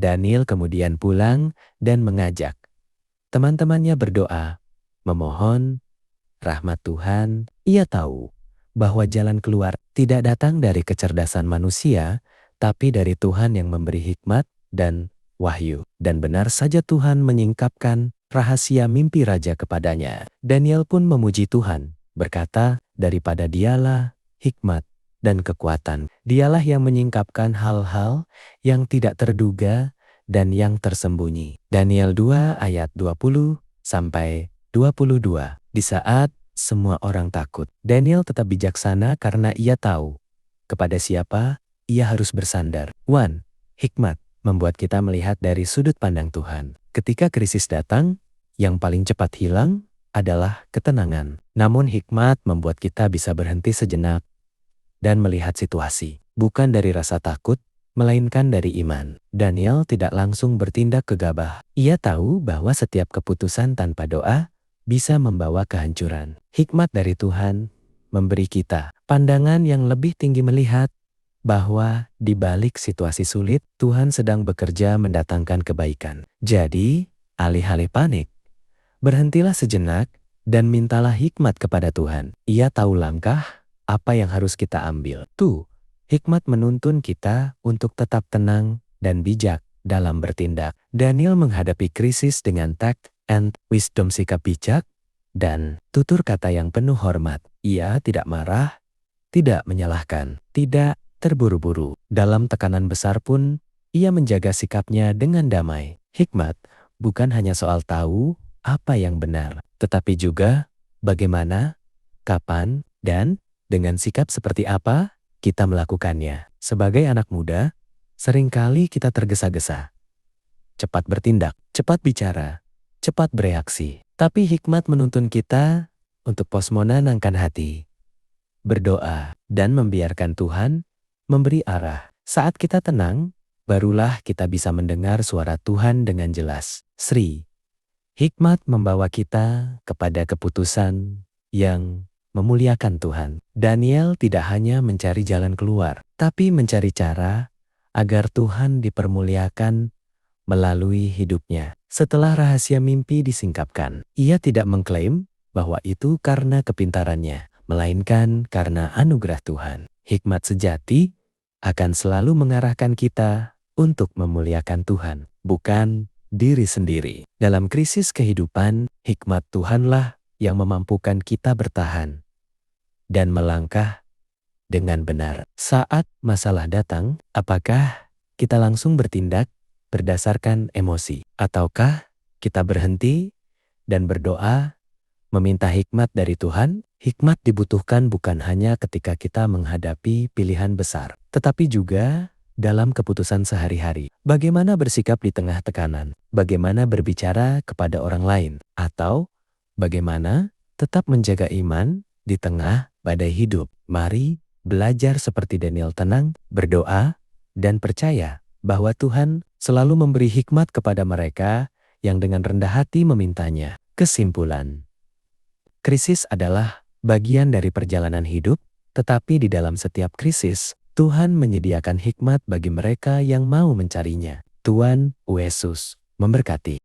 Daniel kemudian pulang dan mengajak teman-temannya berdoa, memohon rahmat Tuhan. Ia tahu bahwa jalan keluar tidak datang dari kecerdasan manusia, tapi dari Tuhan yang memberi hikmat dan wahyu. Dan benar saja Tuhan menyingkapkan rahasia mimpi raja kepadanya. Daniel pun memuji Tuhan, berkata, daripada Dialah hikmat dan kekuatan. Dialah yang menyingkapkan hal-hal yang tidak terduga dan yang tersembunyi. Daniel 2 ayat 20 sampai 22. Di saat semua orang takut, Daniel tetap bijaksana karena ia tahu kepada siapa ia harus bersandar. 1. Hikmat membuat kita melihat dari sudut pandang Tuhan. Ketika krisis datang, yang paling cepat hilang adalah ketenangan. Namun hikmat membuat kita bisa berhenti sejenak dan melihat situasi, bukan dari rasa takut, melainkan dari iman. Daniel tidak langsung bertindak gegabah. Ia tahu bahwa setiap keputusan tanpa doa bisa membawa kehancuran. Hikmat dari Tuhan memberi kita pandangan yang lebih tinggi, melihat bahwa di balik situasi sulit, Tuhan sedang bekerja mendatangkan kebaikan. Jadi, alih-alih panik, berhentilah sejenak dan mintalah hikmat kepada Tuhan. Ia tahu langkah apa yang harus kita ambil. Hikmat menuntun kita untuk tetap tenang dan bijak dalam bertindak. Daniel menghadapi krisis dengan tact and wisdom, sikap bijak dan tutur kata yang penuh hormat. Ia tidak marah, tidak menyalahkan, tidak terburu-buru. Dalam tekanan besar pun, ia menjaga sikapnya dengan damai. Hikmat bukan hanya soal tahu apa yang benar, tetapi juga bagaimana, kapan, dan dengan sikap seperti apa kita melakukannya. Sebagai anak muda, seringkali kita tergesa-gesa. Cepat bertindak, cepat bicara, cepat bereaksi. Tapi hikmat menuntun kita untuk pos menenangkan hati, berdoa, dan membiarkan Tuhan memberi arah. Saat kita tenang, barulah kita bisa mendengar suara Tuhan dengan jelas. Sri, hikmat membawa kita kepada keputusan yang memuliakan Tuhan. Daniel tidak hanya mencari jalan keluar, tapi mencari cara agar Tuhan dipermuliakan melalui hidupnya. Setelah rahasia mimpi disingkapkan, ia tidak mengklaim bahwa itu karena kepintarannya, melainkan karena anugerah Tuhan. Hikmat sejati akan selalu mengarahkan kita untuk memuliakan Tuhan, bukan diri sendiri. Dalam krisis kehidupan, hikmat Tuhanlah yang memampukan kita bertahan dan melangkah dengan benar. Saat masalah datang, apakah kita langsung bertindak berdasarkan emosi? Ataukah kita berhenti dan berdoa, meminta hikmat dari Tuhan? Hikmat dibutuhkan bukan hanya ketika kita menghadapi pilihan besar, tetapi juga dalam keputusan sehari-hari. Bagaimana bersikap di tengah tekanan? Bagaimana berbicara kepada orang lain? Atau bagaimana tetap menjaga iman di tengah badai hidup? Mari belajar seperti Daniel, tenang, berdoa, dan percaya bahwa Tuhan selalu memberi hikmat kepada mereka yang dengan rendah hati memintanya. Kesimpulan, krisis adalah bagian dari perjalanan hidup, tetapi di dalam setiap krisis, Tuhan menyediakan hikmat bagi mereka yang mau mencarinya. Tuhan Yesus memberkati.